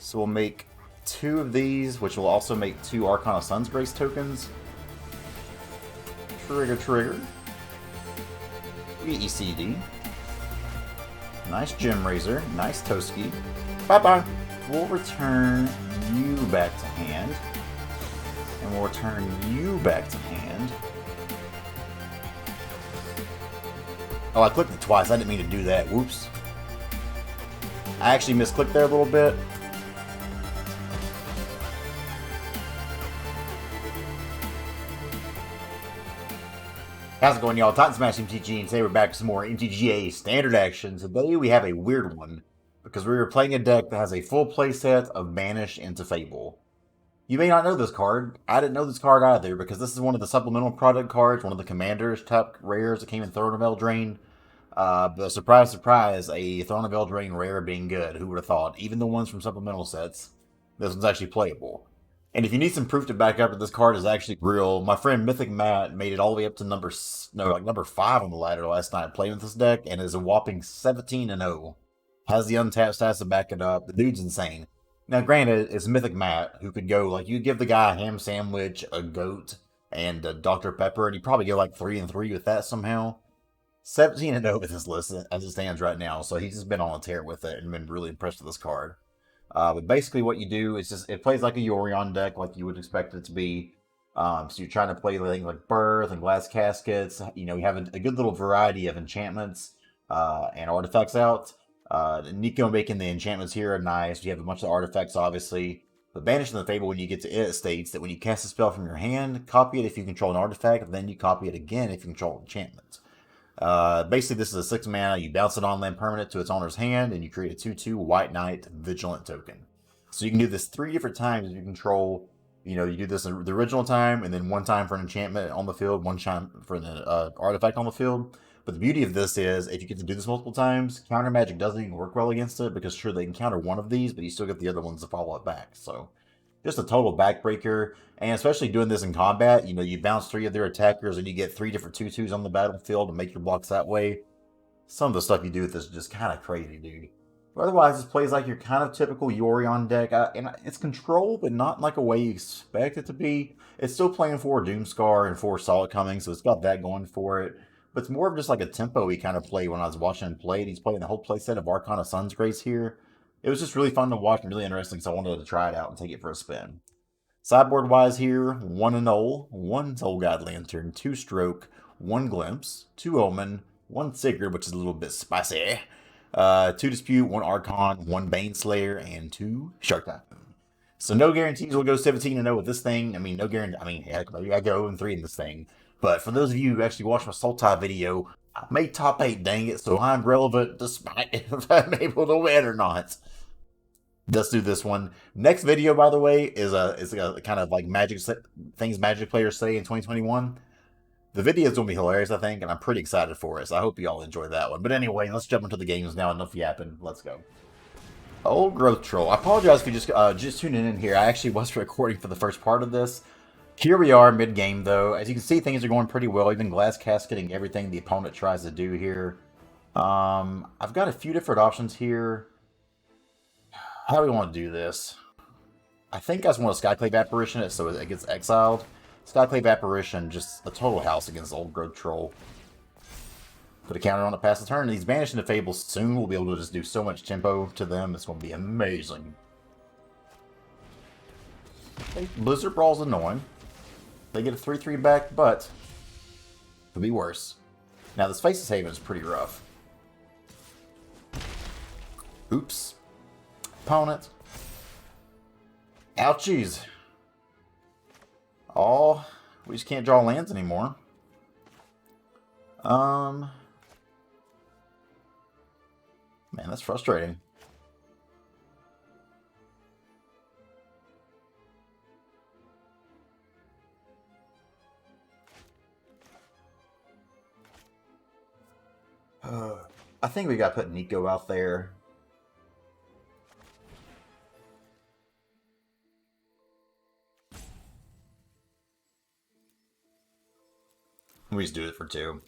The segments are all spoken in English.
So we'll make 2 of these, which will also make 2 Arcana Sun's Grace tokens. Trigger, trigger. ECD. Nice Gem Razor. Nice Toski. Bye-bye. We'll return you back to hand. And we'll return you back to hand. Oh, I clicked it twice. I didn't mean to do that. Whoops. I actually misclicked there a little bit. How's it going, y'all? Titan Smash MTG, and today we're back with some more MTGA standard action. Today we have a weird one, because we were playing a deck that has a full playset of Banish into Fable. You may not know this card. I didn't know this card either, because this is one of the supplemental product cards, one of the Commander's top rares that came in Throne of Eldraine. But surprise, surprise, a Throne of Eldraine rare being good. Who would have thought? Even the ones from supplemental sets, this one's actually playable. And if you need some proof to back up that this card is actually real, my friend Mythic Matt made it all the way up to number 5 on the ladder last night playing with this deck, and is a whopping 17-0. Has the untapped stats to back it up. The dude's insane. Now, granted, it's Mythic Matt, who could go, like, you give the guy a ham sandwich, a goat, and a Dr. Pepper, and he'd probably go like 3-3 with that somehow. 17-0 with this list as it stands right now, so he's just been on a tear with it and been really impressed with this card. But basically what you do is just, it plays like a Yorion deck, like you would expect it to be. So you're trying to play things like Birth and Glass Caskets. You know, you have a good little variety of enchantments and artifacts out. Nico making the enchantments here are nice. You have a bunch of artifacts, obviously. But Banish in the Fable, when you get to it, states that when you cast a spell from your hand, copy it if you control an artifact, then you copy it again if you control an enchantment. Basically, this is a 6 mana. You bounce it on land permanent to its owner's hand, and you create a 2/2 White Knight Vigilant token. So you can do this 3 different times if you control. You know, you do this the original time, and then 1 time for an enchantment on the field, 1 time for an artifact on the field. But the beauty of this is, if you get to do this multiple times, counter magic doesn't even work well against it, because sure, they can counter one of these, but you still get the other ones to follow it back. So just a total backbreaker, and especially doing this in combat, you know, you bounce 3 of their attackers and you get 3 different 2/2s on the battlefield and make your blocks that way. Some of the stuff you do with this is just kind of crazy, dude. But otherwise, this plays like your kind of typical Yorion deck, and it's control, but not in like a way you expect it to be. It's still playing 4 Doomscar and 4 Solid Coming, so it's got that going for it. But it's more of just like a tempo-y kind of play when I was watching him play. He's playing the whole playset of Arcana Sun's Grace here. It was just really fun to watch and really interesting, so I wanted to try it out and take it for a spin. Sideboard wise here, 1 Annul, 1 Soul God Lantern, 2 Stroke, 1 Glimpse, 2 Omen, 1 Sigurd, which is a little bit spicy, 2 Dispute, 1 Archon, 1 Baneslayer, and 2 Shark Typhoon. So no guarantees we'll go 17-0 with this thing. I mean, no guarantee. I mean, heck, maybe I go 0-3 in this thing. But for those of you who actually watched my Sultai video, I made top 8, dang it, so I'm relevant despite if I'm able to win or not. Let's do this one. Next video, by the way, is a kind of like things Magic players say in 2021. The video is going to be hilarious, I think, and I'm pretty excited for it, so I hope you all enjoy that one. But anyway, let's jump into the games now. Enough yapping. Let's go. Old Growth Troll. I apologize if you just tuning in here. I actually was recording for the first part of this. Here we are, mid-game, though. As you can see, things are going pretty well. Even Glass Casketing everything the opponent tries to do here. I've got a few different options here. How do we want to do this? I think I just want a Skyclave Apparition so it gets exiled. Skyclave Apparition, just a total house against Old Growth Troll. Put a counter on it past the turn. These Banish into Fable soon. We'll be able to just do so much tempo to them. It's going to be amazing. Okay, Blizzard Brawl's annoying. They get a 3/3 back, but could be worse. Now, this Faceless Haven is pretty rough. Oops. Opponent. Ouchies. Oh, we just can't draw lands anymore. Man, that's frustrating. I think we gotta put Nico out there. We just do it for 2.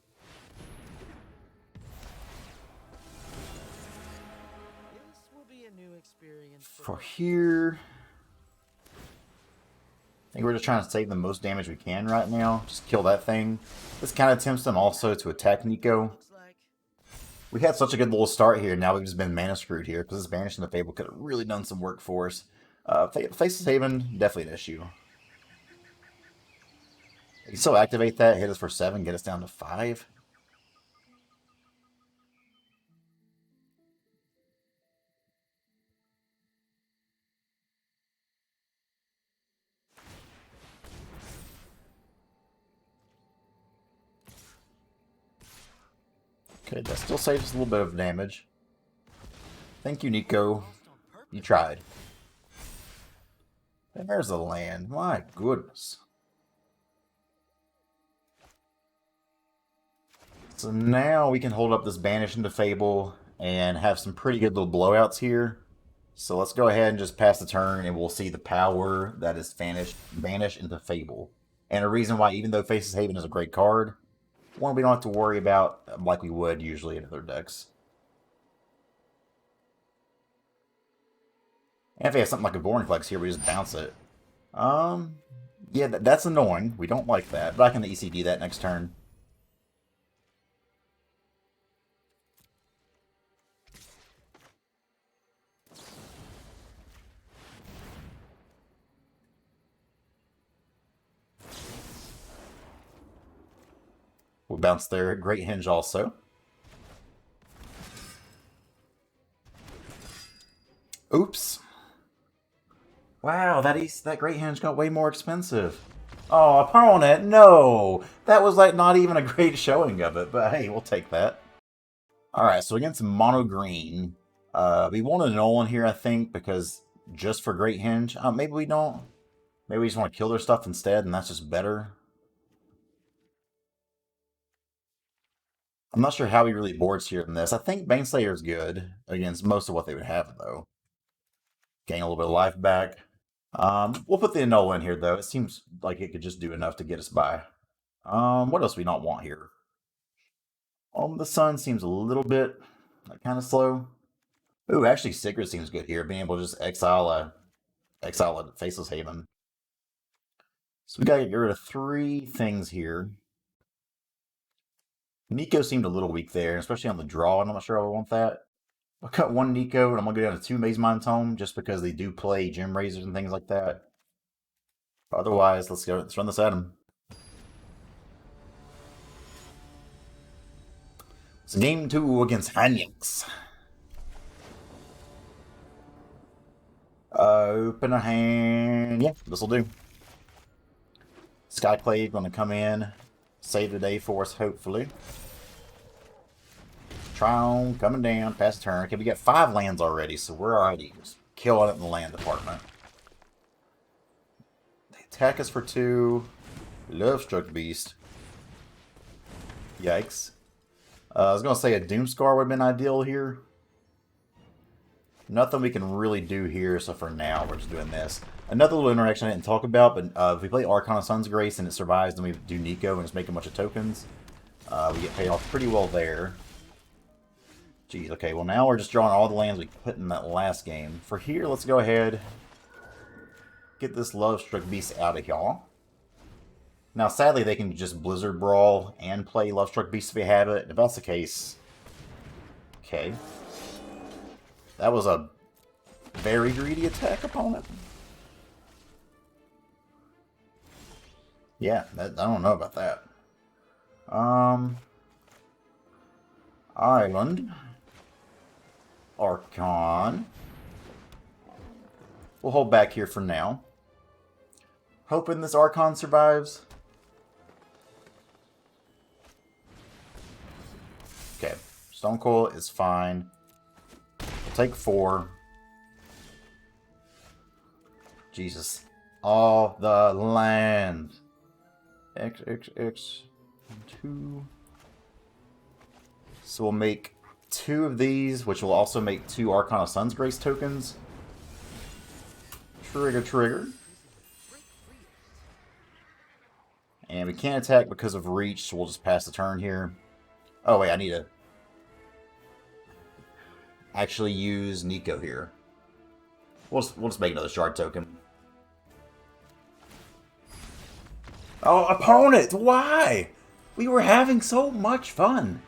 This will be a new experience. For here, I think we're just trying to save the most damage we can right now. Just kill that thing. This kind of tempts them also to attack Nico. We had such a good little start here, now we've just been mana screwed here, because this Banish and the Fable could have really done some work for us. Faceless Haven, definitely an issue. You can still activate that, hit us for 7, get us down to 5. Okay, that still saves us a little bit of damage. Thank you, Nico. You tried. There's the land. My goodness. So now we can hold up this Banish into Fable and have some pretty good little blowouts here. So let's go ahead and just pass the turn and we'll see the power that is Banish into Fable. And a reason why, even though Faceless Haven is a great card, one we don't have to worry about like we would usually in other decks. And if we have something like a Boring Flex here, we just bounce it. Yeah, that's annoying. We don't like that, but I can ECD that next turn. We'll bounce their Great Hinge also. Oops. Wow, that Great Hinge got way more expensive. Oh, opponent, no! That was like not even a great showing of it, but hey, we'll take that. Alright, so against Mono Green, we want a Nolan here, I think, because just for Great Hinge, maybe we don't. Maybe we just want to kill their stuff instead, and that's just better. I'm not sure how he really boards here in this. I think Baneslayer is good against most of what they would have, though. Gain a little bit of life back. We'll put the Enola in here, though. It seems like it could just do enough to get us by. What else do we not want here? The Sun seems a little bit kind of slow. Ooh, actually, Sigrid seems good here. Being able to just exile a Faceless Haven. So we gotta get rid of 3 things here. Nico seemed a little weak there, especially on the draw, and I'm not sure I want that. I'll cut 1 Nico, and I'm going to go down to 2 Maze Mind Tome, just because they do play Gem Razors and things like that. But otherwise, let's run this at him. So game 2 against Hanyx. Open a hand. Yeah, this'll do. Skyclave going to come in, save the day for us, hopefully. Trion coming down, pass the turn. Okay, we got 5 lands already, so we're already just killing it in the land department. They attack us for 2. Lovestruck Beast. Yikes. I was going to say a Doomscar would have been ideal here. Nothing we can really do here, so for now we're just doing this. Another little interaction I didn't talk about, but if we play Archon of Sun's Grace and it survives, then we do Nico and just make a bunch of tokens. We get paid off pretty well there. Jeez, okay, well now we're just drawing all the lands we put in that last game. For here, let's go ahead, get this Lovestruck Beast out of here. Now, sadly, they can just Blizzard Brawl and play Lovestruck Beast if we have it. If that's the case, okay. That was a very greedy attack, opponent. Yeah, I don't know about that. Island. Archon. We'll hold back here for now. Hoping this Archon survives. Okay, Stone Coil is fine. We'll take 4. Jesus. All the land. X, 2. So we'll make 2 of these, which will also make 2 Archon of Sun's Grace tokens. Trigger. And we can't attack because of reach, so we'll just pass the turn here. Oh wait, I need to actually use Nico here. We'll just make another shard token. Oh, opponent! Why? We were having so much fun.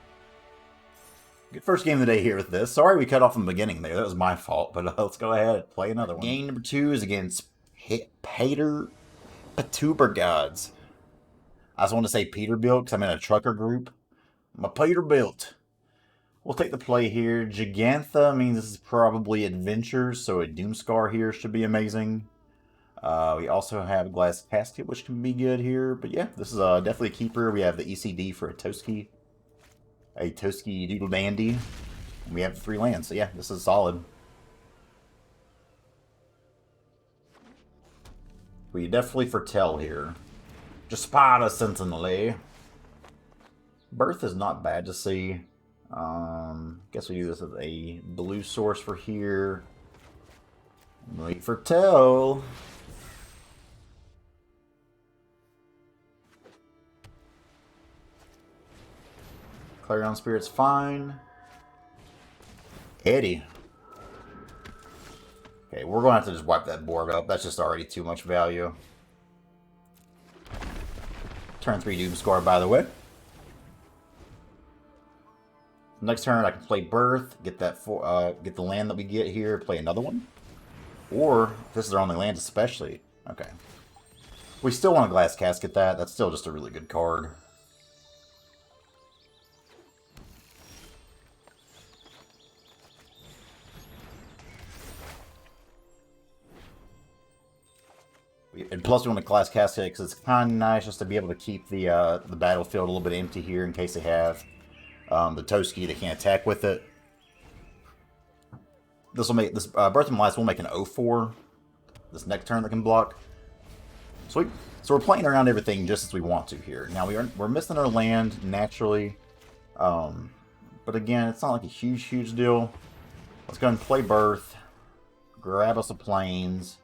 Good first game of the day here with this. Sorry we cut off in the beginning there. That was my fault. But let's go ahead and play another one. Game number 2 is against Peter Gods. I just want to say Peterbilt because I'm in a trucker group. I'm a Peterbilt. We'll take the play here. Gigantha means this is probably Adventures, so a Doomscar here should be amazing. We also have Glass Casket, which can be good here. But yeah, this is definitely a keeper. We have the ECD for a Toski Doodle Dandy. We have 3 lands, so yeah, this is solid. We definitely foretell here. Jaspada Sentinel. Birth is not bad to see. Guess we do this with a blue source for here. We foretell. Clarion Spirit's fine. Eddie. Okay, we're going to have to just wipe that board up. That's just already too much value. Turn 3 Doomscar, by the way. Next turn, I can play Birth, get that get the land that we get here, play another one. Or, if this is our only land especially. Okay. We still want a Glass Casket that. That's still just a really good card. And plus we want a Glass Casket because it's kind of nice just to be able to keep the battlefield a little bit empty here in case they have the Toski they can't attack with it. This will make this Birth and Last will make an 0-4 this next turn that can block. Sweet. So we're playing around everything just as we want to here. Now we're missing our land naturally, but again it's not like a huge deal. Let's go and play Birth, grab us a Plains.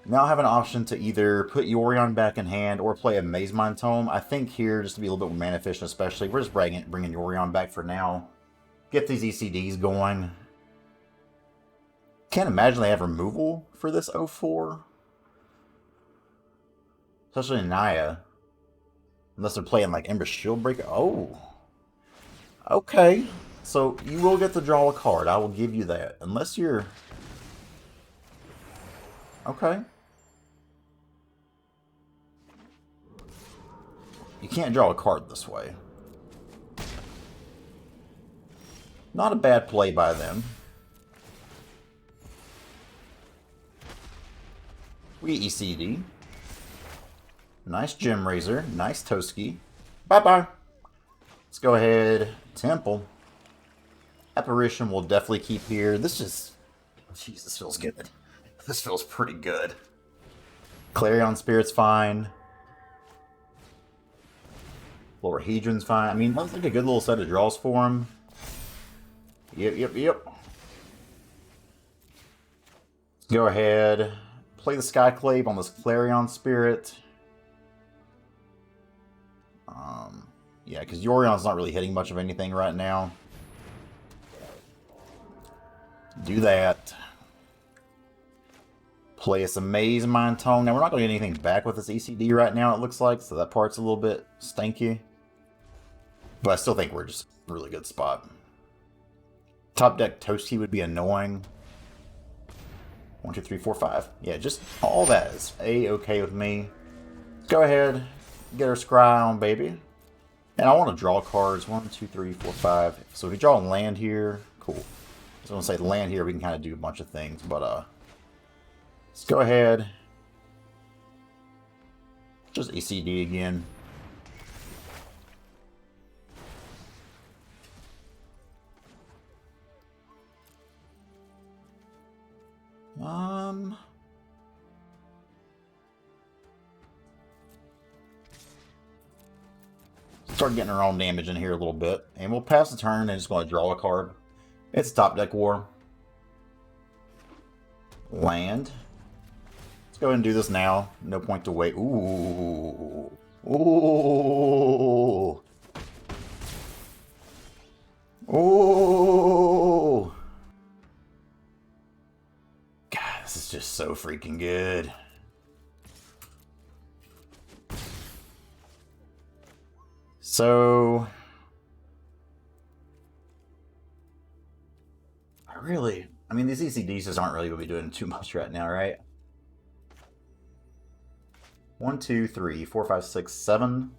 Now I have an option to either put Yorion back in hand or play a Maze Mind Tome. I think here, just to be a little bit more mana efficient especially, we're just bringing Yorion back for now. Get these ECDs going. Can't imagine they have removal for this 0-4. Especially in Naya. Unless they're playing like Ember Shieldbreaker. Oh. Okay. So you will get to draw a card. I will give you that. Unless you're... Okay. You can't draw a card this way. Not a bad play by them. We ECD. Nice Gem Razor. Nice Toski. Bye-bye. Let's go ahead. Temple. Apparition will definitely keep here. This just... Jeez, this feels good. This feels pretty good. Clarion Spirit's fine. Hedron's fine. I mean, looks like a good little set of draws for him. Yep. Go ahead. Play the Skyclave on this Clarion Spirit. Yeah, because Yorion's not really hitting much of anything right now. Do that. Play us a Maze Mind Tome. Now, we're not going to get anything back with this ECD right now, it looks like, so that part's a little bit stinky. But I still think we're just a really good spot. Top deck Toski would be annoying. 1, 2, 3, 4, 5. Yeah, just all that is A-okay with me. Go ahead, get our scry on, baby. And I want to draw cards. 1, 2, 3, 4, 5. So if we draw a land here, cool. I was going to say land here, we can kind of do a bunch of things, but let's go ahead. Just ECD again. Start getting our own damage in here a little bit. And we'll pass the turn and just going to draw a card. It's top deck war. Land. Let's go ahead and do this now. No point to wait. Ooh. Ooh. Ooh. This is just so freaking good. So... I mean, these ECDs aren't really going to be doing too much right now, right? 1, 2, 3, 4, 5, 6, 7.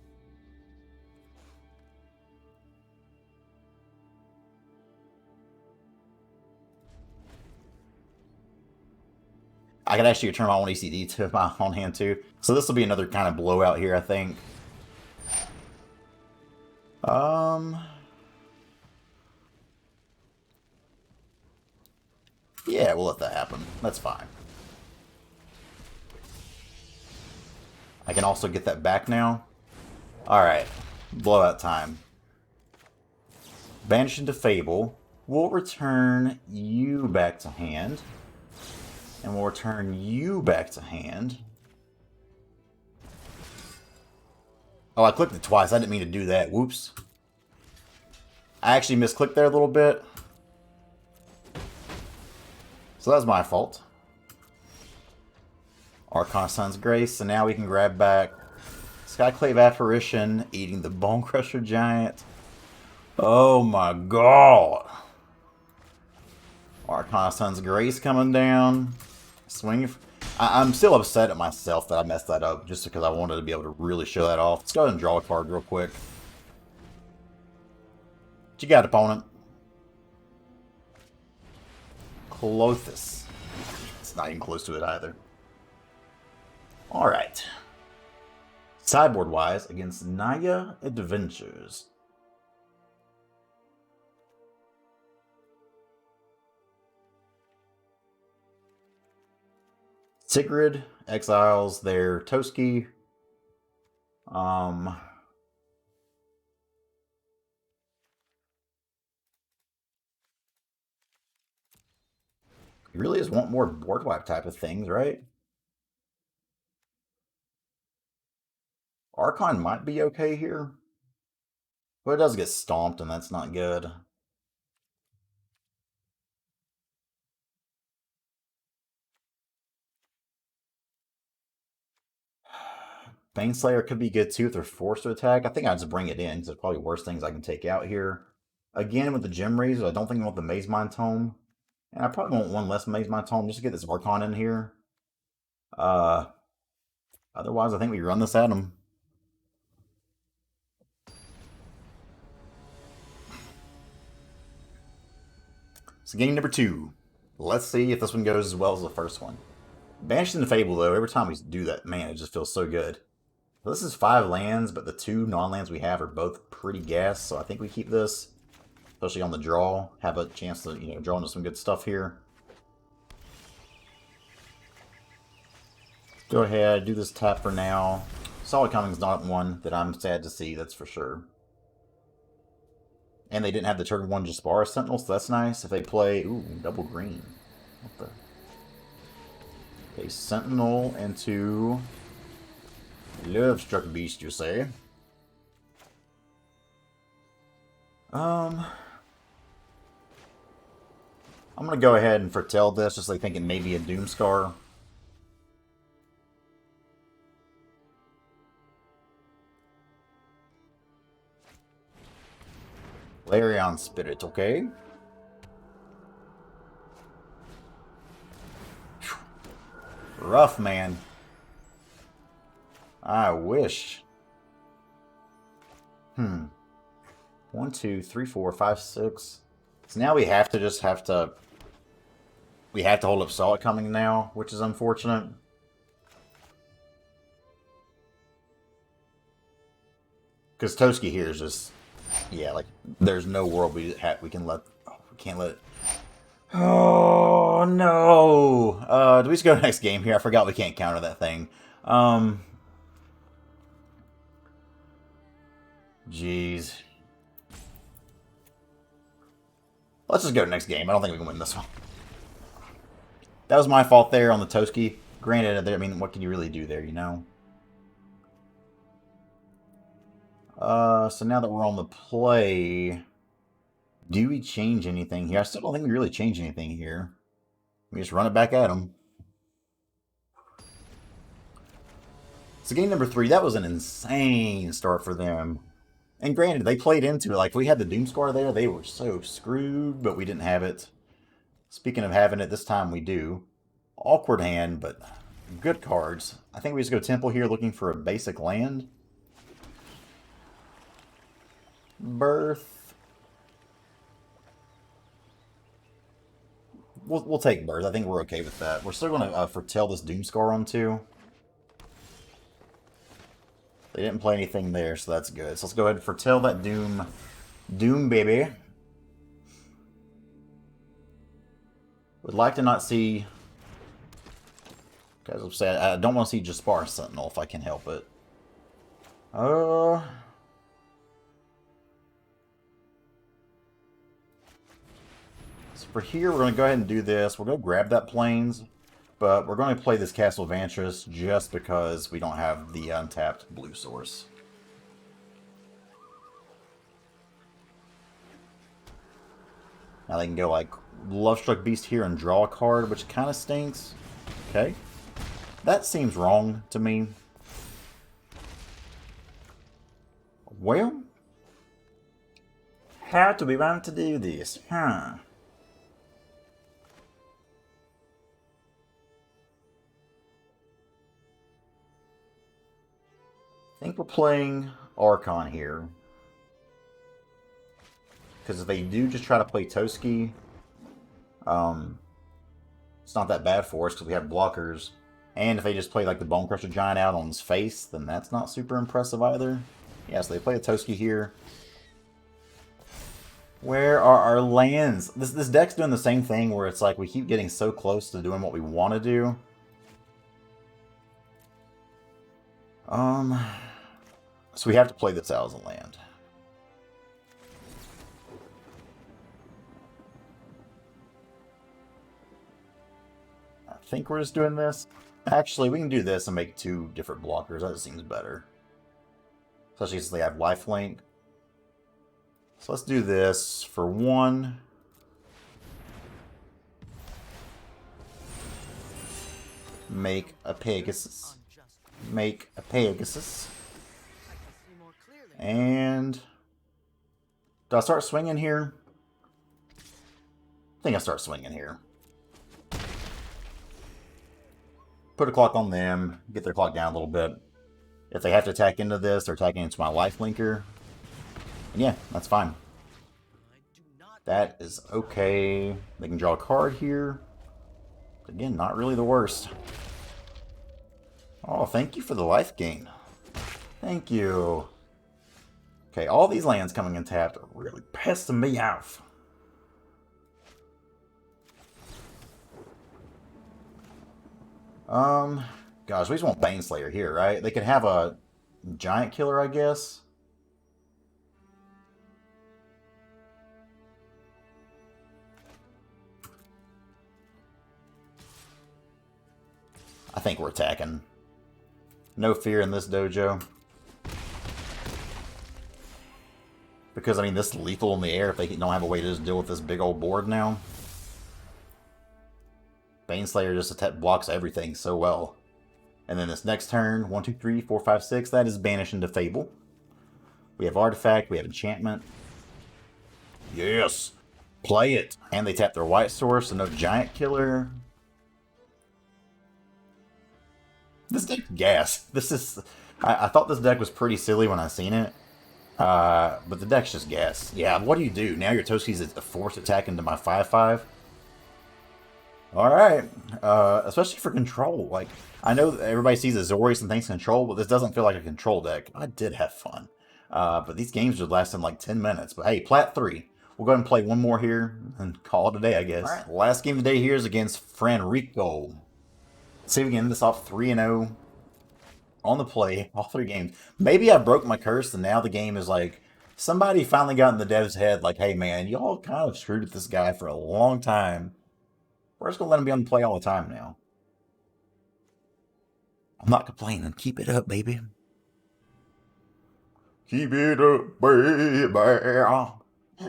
I could actually turn my own ECD to my own hand too. So this will be another kind of blowout here, I think. Yeah, we'll let that happen. That's fine. I can also get that back now. Alright. Blowout time. Banish into Fable. We'll return you back to hand. And we'll return you back to hand. Oh, I clicked it twice. I didn't mean to do that. Whoops. I actually misclicked there a little bit. So that's my fault. Arcana Sun's Grace. So now we can grab back Skyclave Apparition, eating the Bone Crusher Giant. Oh my god. Arcana Sun's Grace coming down. Swing. I'm still upset at myself that I messed that up just because I wanted to be able to really show that off. Let's go ahead and draw a card real quick. What you got, opponent? Clothis. It's not even close to it either. Alright. Sideboard-wise, against Naya Adventures. Sigrid exiles their Toski. He really just want more board wipe type of things, right? Archon might be okay here. But it does get stomped, and that's not good. Baneslayer could be good too if they're forced to attack. I think I'd just bring it in, because it's probably worse things I can take out here. Again, with the Gem Razor, I don't think I want the Maze Mind Tome. And I probably want one less Maze Mind Tome just to get this Archon in here. Otherwise, I think we run this at him. So game number 2. Let's see if this one goes as well as the first one. Banished into Fable, though, every time we do that, man, it just feels so good. So this is 5 lands, but the 2 non-lands we have are both pretty gas, so I think we keep this. Especially on the draw. Have a chance to, draw into some good stuff here. Go ahead, do this tap for now. Solid Cumming's not one that I'm sad to see, that's for sure. And they didn't have the turn 1 Jaspara Sentinel, so that's nice. If they play... Ooh, double green. What the... Okay, Sentinel into... Love Struck Beast, you say? I'm gonna go ahead and foretell this, just like thinking maybe a Doomscar. Larion Spirit, okay? Rough, man. I wish. 1, 2, 3, 4, 5, 6. So now we have to hold up Solid Coming now, which is unfortunate. Because Toski here is just, yeah, like there's no world we can let. Oh, we can't let it. Oh no! Do we just go to the next game here? I forgot we can't counter that thing. Jeez. Let's just go to the next game. I don't think we can win this one. That was my fault there on the Toski. Granted, I mean, what can you really do there, So now that we're on the play, do we change anything here? I still don't think we really change anything here. We just run it back at him. So game number 3, that was an insane start for them. And granted, they played into it. Like, if we had the Doomscar there, they were so screwed, but we didn't have it. Speaking of having it, this time we do. Awkward hand, but good cards. I think we just go Temple here looking for a basic land. Birth. We'll take Birth. I think we're okay with that. We're still going to foretell this Doomscar on 2. They didn't play anything there, so that's good. So let's go ahead and foretell that Doom. Doom, baby. Would like to not see... Guys, I'm saying I don't want to see Jaspar Sentinel if I can help it. So for here, we're going to go ahead and do this. We'll go grab that Plains, but we're going to play this Castle of Vantress just because we don't have the untapped blue source. Now they can go like Lovestruck Beast here and draw a card, which kind of stinks. Okay. That seems wrong to me. Well, how do we want to do this? I think we're playing Archon here. Because if they do just try to play Toski, it's not that bad for us because we have blockers. And if they just play like the Bonecrusher Giant out on his face, then that's not super impressive either. Yeah, so they play a Toski here. Where are our lands? This deck's doing the same thing where it's like we keep getting so close to doing what we want to do. So we have to play this out as a land. I think we're just doing this. Actually, we can do this and make 2 different blockers. That seems better. Especially since they have lifelink. So let's do this for 1. Make a Pegasus. Make a Pegasus. And... do I start swinging here? I think I start swinging here. Put a clock on them, get their clock down a little bit. If they have to attack into this, they're attacking into my life linker. And yeah, that's fine. That is okay. They can draw a card here. Again, not really the worst. Oh, thank you for the life gain. Thank you. Okay, all these lands coming in tapped are really pissing me off. Gosh, we just want Baneslayer here, right? They could have a Giant Killer, I guess. I think we're attacking. No fear in this dojo. Because, I mean, this is lethal in the air if they don't have a way to just deal with this big old board now. Baneslayer just blocks everything so well. And then this next turn, 1, 2, 3, 4, 5, 6, that is Banish into Fable. We have Artifact, we have Enchantment. Yes! Play it! And they tap their white source, so no Giant Killer. This deck gas. This is... I thought this deck was pretty silly when I seen it. But the deck's just gas. Yeah, what do? Now your Toski's a force attack into my 5/5? Alright. Especially for control. Like, I know that everybody sees Azorius and thinks control, but this doesn't feel like a control deck. I did have fun. But these games would last in like 10 minutes. But hey, Plat 3. We'll go ahead and play one more here and call it a day, I guess. Alright, last game of the day here is against Franrico. Let's see if we can end this off 3-0 on the play, all 3 games. Maybe I broke my curse and now the game is like, somebody finally got in the dev's head like, hey man, y'all kind of screwed with this guy for a long time. We're just going to let him be on the play all the time now. I'm not complaining. Keep it up, baby. Keep it up, baby.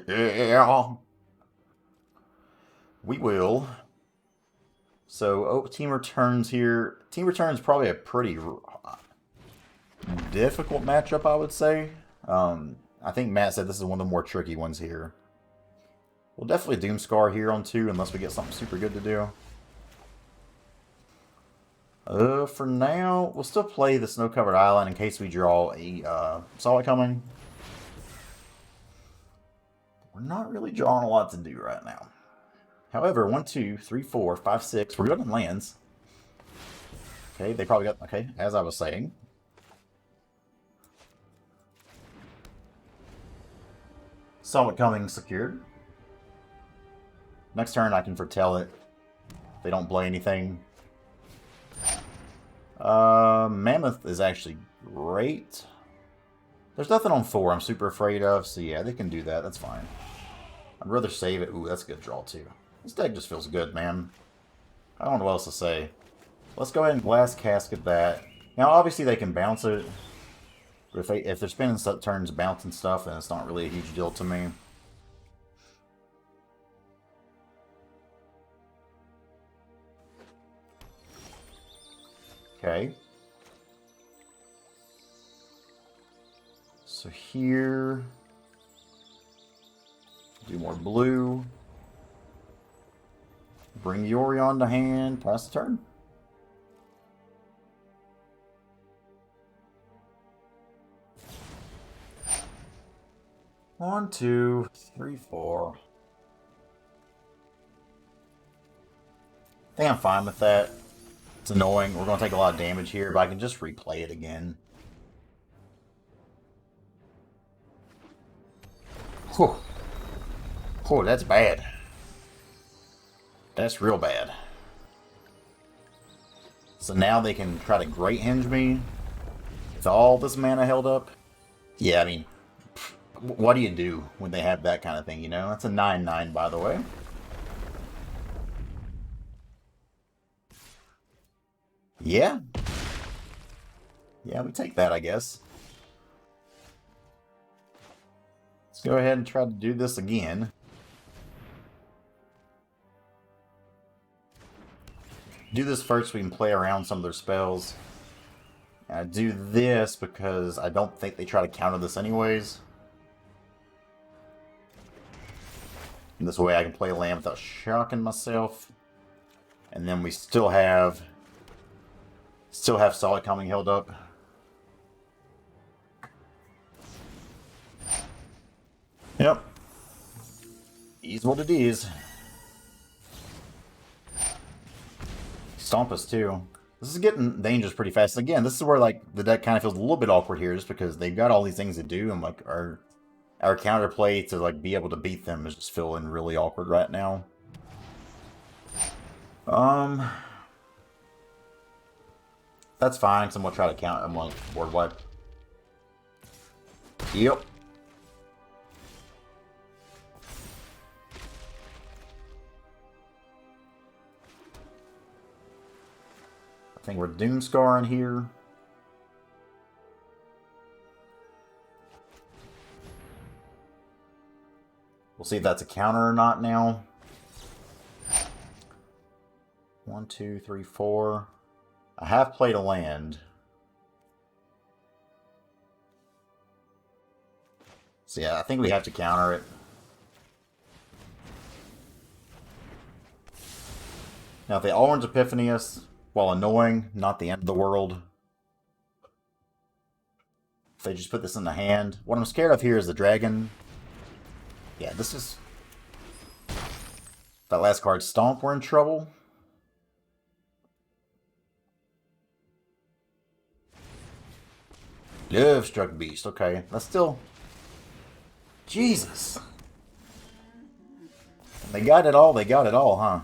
Yeah. We will. So, Temur Turns here. Temur Turns probably a pretty... difficult matchup, I would say. I think Matt said this is one of the more tricky ones here. We'll definitely Doomscar here on 2 unless we get something super good to do. For now, we'll still play the Snow-Covered Island in case we draw a Solid Coming. We're not really drawing a lot to do right now. However, 1, 2, 3, 4, 5, 6. We're good on lands. Okay, they probably got... Okay, as I was saying. Solid Coming secured. Next turn I can foretell it. They don't play anything. Mammoth is actually great. There's nothing on 4 I'm super afraid of, so yeah, they can do that. That's fine. I'd rather save it. Ooh, that's a good draw, too. This deck just feels good, man. I don't know what else to say. Let's go ahead and Glass Casket that. Now, obviously, they can bounce it. But if they're spending turns bouncing stuff, then it's not really a huge deal to me. Okay. So here... do more blue. Bring Yorion to hand. Pass the turn. One, 2, 3, 4. I think I'm fine with that. It's annoying. We're going to take a lot of damage here, but I can just replay it again. Whew. Oh, that's bad. That's real bad. So now they can try to Great Henge me with all this mana held up. Yeah, I mean, what do you do when they have that kind of thing, you know? That's a 9/9, by the way. Yeah. Yeah, we take that, I guess. Let's go ahead and try to do this again. Do this first so we can play around some of their spells. And I do this because I don't think they try to counter this anyways. And this way I can play land without shocking myself. And then we still have Solid Coming held up. Yep. Is what it is. Stomp us too. This is getting dangerous pretty fast. Again, this is where like the deck kind of feels a little bit awkward here, just because they've got all these things to do, and like our counterplay to like be able to beat them is just feeling really awkward right now. That's fine, because I'm gonna try to count. I'm like board wipe. Yep. I think we're Doomscar in here. We'll see if that's a counter or not now. 1, 2, 3, 4. I have played a land. So yeah, I think we have to counter it. Now, if they Orange Epiphany us, while annoying, not the end of the world. If they just put this in the hand. What I'm scared of here is the dragon. Yeah, this is... That last card, Stomp, we're in trouble. Love Struck Beast, okay. That's still... Jesus! They got it all, huh?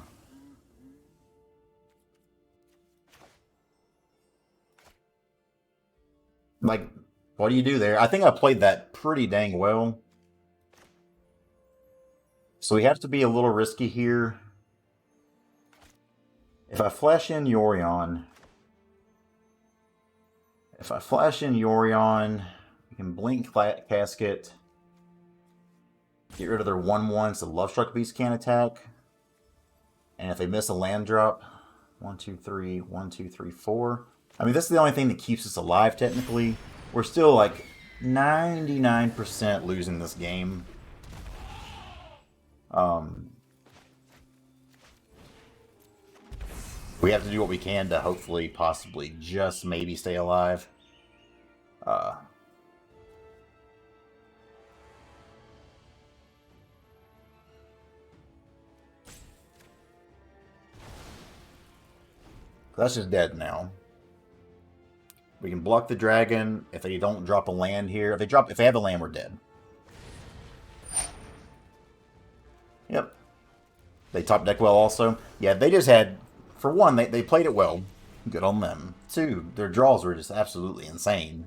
Like, what do you do there? I think I played that pretty dang well. So we have to be a little risky here. If I flash in Yorion... we can blink Casket. Get rid of their 1/1 so Love Struck Beast can't attack. And if they miss a land drop, 1, 2, 3, 1, 2, 3, 4. I mean, this is the only thing that keeps us alive, technically. We're still like 99% losing this game. We have to do what we can to hopefully, possibly, just maybe stay alive. That's just dead now. We can block the dragon if they don't drop a land here. If they have a land, we're dead. Yep. They top deck well also. Yeah, they just had, for one, they played it well. Good on them. Two, their draws were just absolutely insane.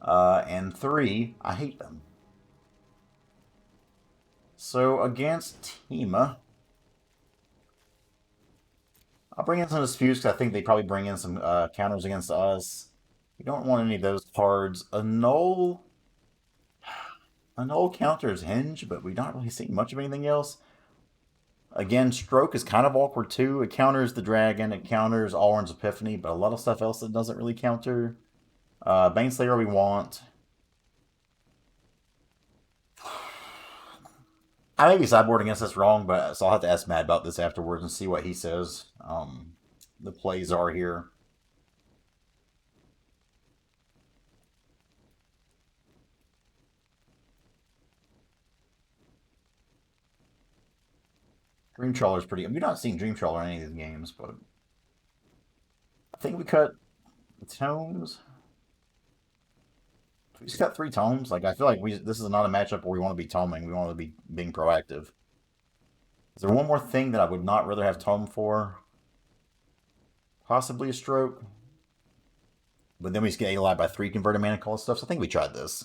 And three, I hate them. So against Tima, I'll bring in some disputes because I think they probably bring in some counters against us. We don't want any of those cards. Annul counters Hinge, but we're not really seeing much of anything else. Again, Stroke is kind of awkward too. It counters the Dragon, it counters Alrund's Epiphany, but a lot of stuff else that doesn't really counter. Baneslayer we want. I may be sideboarding against this wrong, but so I'll have to ask Matt about this afterwards and see what he says. The plays are here. Dream Trawler's pretty. We're not seeing Dream Trawler in any of these games, but I think we cut the tomes. We just got 3 tomes. Like I feel like this is not a matchup where we want to be toming. We want to be being proactive. Is there one more thing that I would not rather have tome for? Possibly a Stroke. But then we just get allied by 3 converted mana call stuff. So I think we tried this.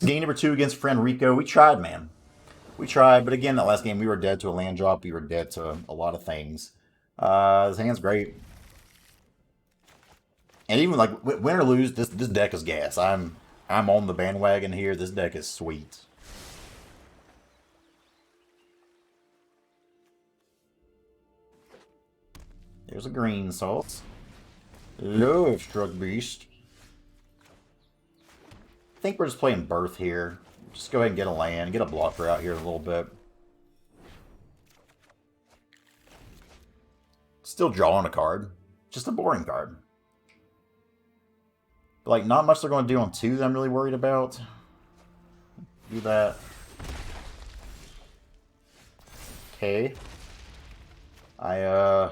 Game number 2 against friend Rico. We tried, man. We tried, but again, that last game we were dead to a land drop. We were dead to a lot of things. This hand's great. And even like win or lose, this deck is gas. I'm on the bandwagon here. This deck is sweet. There's a green salt. Love Struck Beast. I think we're just playing Birth here. Just go ahead and get a land, get a blocker out here a little bit. Still drawing a card. Just a boring card. But like, not much they're going to do on 2 that I'm really worried about. Do that. Okay. I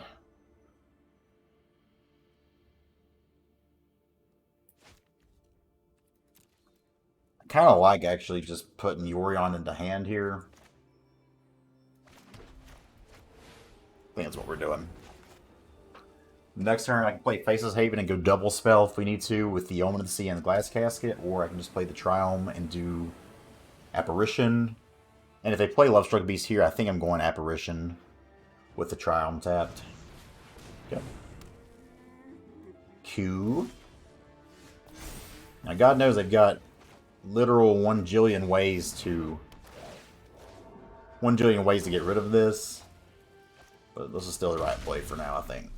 kind of like actually just putting Yorion into hand here. I think that's what we're doing. Next turn, I can play Faceless Haven and go double spell if we need to with the Omen of the Sea and the Glass Casket, or I can just play the Triome and do Apparition. And if they play Lovestruck Beast here, I think I'm going Apparition with the Triome tapped. Okay. Q. Now, God knows they've got literal 1 jillion ways to get rid of this, but this is still the right play for now, I think.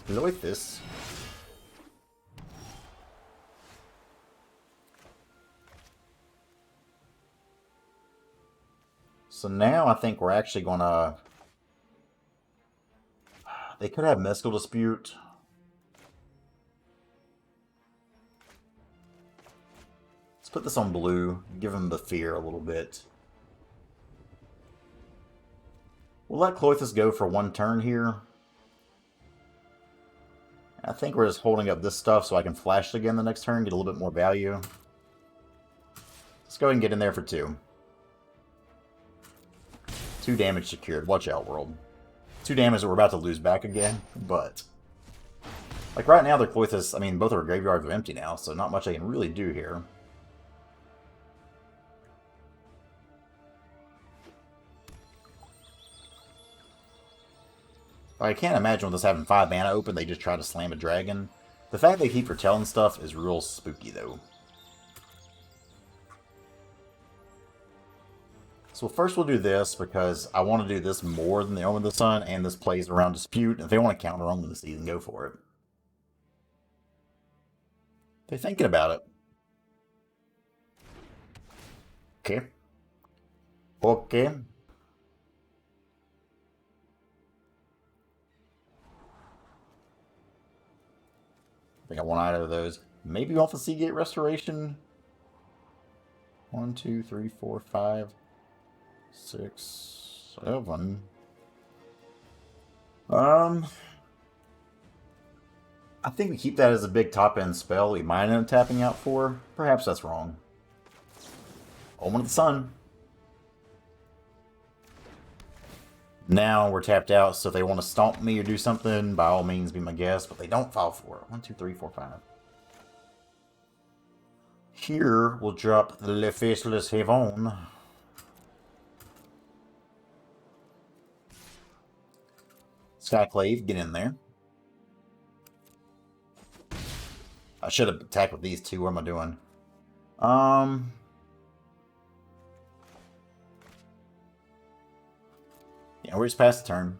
Is it like this? So now I think we're actually gonna. They could have Mystical Dispute. Put this on blue, give them the fear a little bit. We'll let Cloithus go for 1 turn here. I think we're just holding up this stuff so I can flash it again the next turn, get a little bit more value. Let's go ahead and get in there for 2. 2 damage secured. Watch out, world. 2 damage that we're about to lose back again, but like right now, their Cloithus, I mean, both our graveyards are empty now, so not much I can really do here. I can't imagine with us having 5 mana open, they just try to slam a dragon. The fact they keep foretelling stuff is real spooky, though. So first we'll do this because I want to do this more than the Omen of the Sun, and this plays around Dispute. If they want to counter Omen of the Season, go for it. They're thinking about it. Okay. Okay. I think I want either of those. Maybe off the Seagate Restoration. 1, 2, 3, 4, 5, 6, 7. I think we keep that as a big top-end spell we might end up tapping out for. Perhaps that's wrong. Omen of the Sun. Now we're tapped out, so if they want to stomp me or do something, by all means be my guest, but they don't file for it. 1, 2, 3, 4, 5. Here, we'll drop the Le Faceless Haven. Skyclave, get in there. I should have attacked with these two. What am I doing? Yeah, we're just past the turn.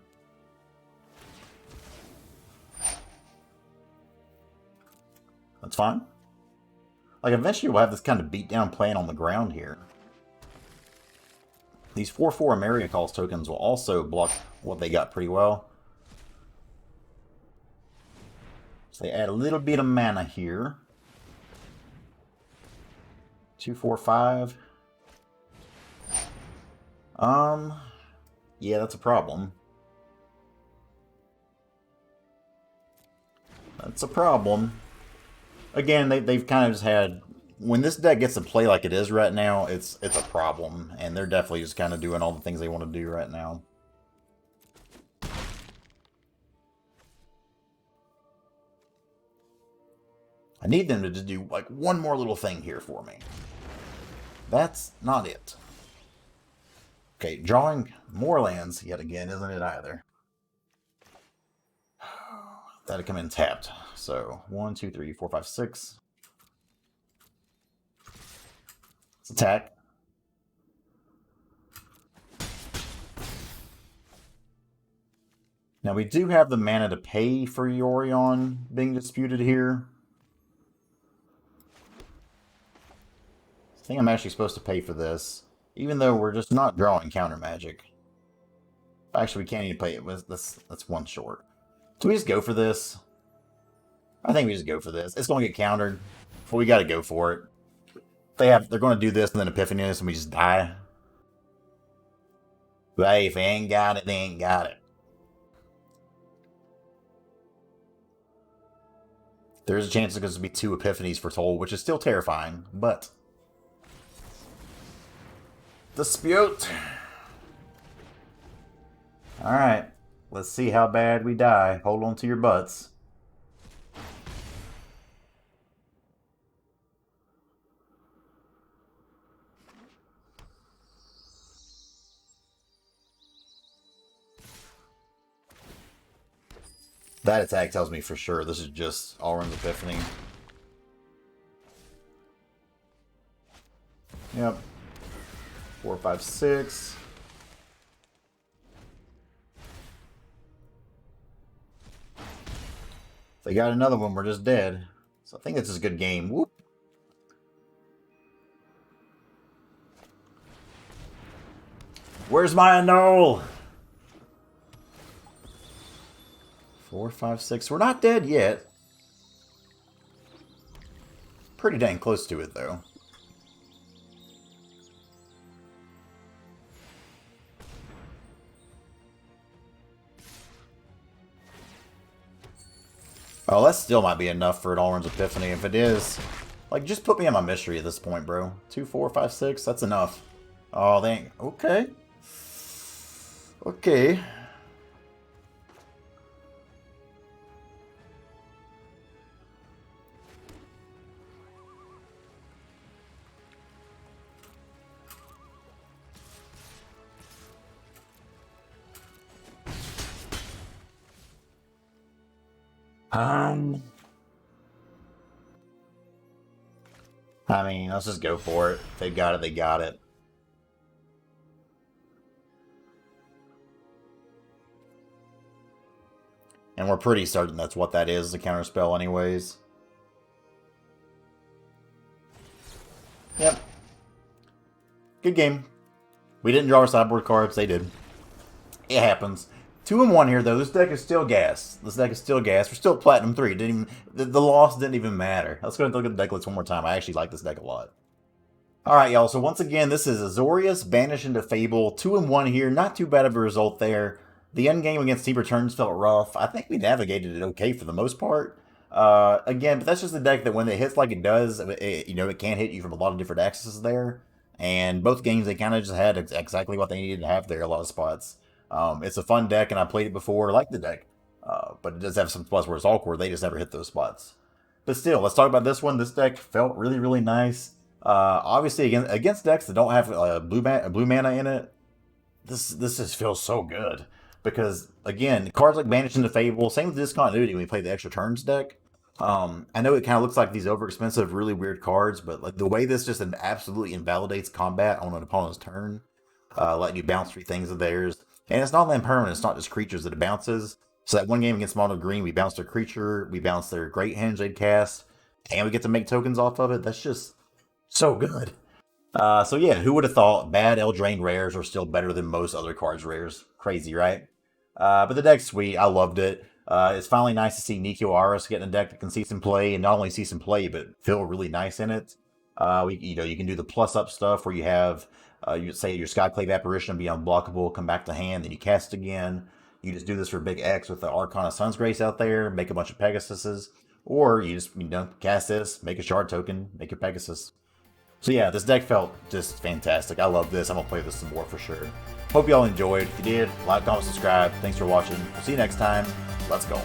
That's fine. Like, eventually we'll have this kind of beat-down plan on the ground here. These 4/4 Ameria Calls tokens will also block what they got pretty well. So they add a little bit of mana here. 2, 4, 5. Yeah, that's a problem. That's a problem. Again, they've kind of just had... When this deck gets to play like it is right now, it's a problem. And they're definitely just kind of doing all the things they want to do right now. I need them to just do, like, one more little thing here for me. That's not it. Okay, drawing more lands yet again, isn't it either? That'll come in tapped. So, 1, 2, 3, 4, 5, 6. Let's attack. Now, we do have the mana to pay for Yorion being disputed here. I think I'm actually supposed to pay for this, even though we're just not drawing counter magic. Actually, we can't even pay it. That's one short. Do we just go for this? I think we just go for this. It's going to get countered, but we got to go for it. They're going to do this and then Epiphany and we just die. But hey, if they ain't got it, they ain't got it. There's a chance there's going to be 2 Epiphanies foretold, which is still terrifying, but... Dispute! Alright, let's see how bad we die. Hold on to your butts. That attack tells me for sure this is just Alrund's Epiphany. Yep. 4, 5, 6. If they got another one, we're just dead. So I think this is a good game. Whoop. Where's my annul? 4, 5, 6. We're not dead yet. Pretty dang close to it, though. Oh, that still might be enough for an Alrund's Epiphany. If it is, like, just put me on my mystery at this point, bro. 2, 4, 5, 6. That's enough. Oh, they ain't... Okay. Okay. I mean, let's just go for it. If they got it, they got it. And we're pretty certain that's what that is, the counterspell anyways. Yep. Good game. We didn't draw our sideboard cards, they did. It happens. 2-1 here, though. This deck is still gas. We're still at Platinum 3. It didn't even, the loss didn't even matter. Let's go and look at the deck list one more time. I actually like this deck a lot. Alright, y'all. So once again, this is Azorius, Banish into Fable. 2-1 here. Not too bad of a result there. The end game against Temur Turns felt rough. I think we navigated it okay for the most part. Again, but that's just a deck that when it hits like it does, it can hit you from a lot of different axes there. And both games, they kind of just had exactly what they needed to have there, a lot of spots. It's a fun deck, and I played it before. I like the deck. But it does have some spots where it's awkward. They just never hit those spots. But still, let's talk about this one. This deck felt really, really nice. Obviously, against decks that don't have blue mana in it, this just feels so good. Because, again, cards like Banish into Fable, same with Discontinuity when we play the extra turns deck. I know it kind of looks like these overexpensive, really weird cards, but like the way this just absolutely invalidates combat on an opponent's turn, letting you bounce 3 things of theirs. And it's not land permanent, it's not just creatures that it bounces. So that one game against Mono Green, we bounced their creature, we bounced their Great Henge they'd cast, and we get to make tokens off of it. That's just so good. So yeah, who would have thought bad Eldraine rares are still better than most other cards rares? Crazy, right? But the deck's sweet. I loved it. It's finally nice to see Nico Aris getting a deck that can see some play, and not only see some play, but feel really nice in it. You can do the plus up stuff where you have, you say your Skyclave Apparition be unblockable, come back to hand, then you cast again. You just do this for Big X with the Arcana Sun's Grace out there, make a bunch of Pegasuses, or you just cast this, make a shard token, make a Pegasus. So yeah, this deck felt just fantastic. I love this. I'm gonna play this some more for sure. Hope y'all enjoyed. If you did, like, comment, subscribe. Thanks for watching. We'll see you next time. Let's go.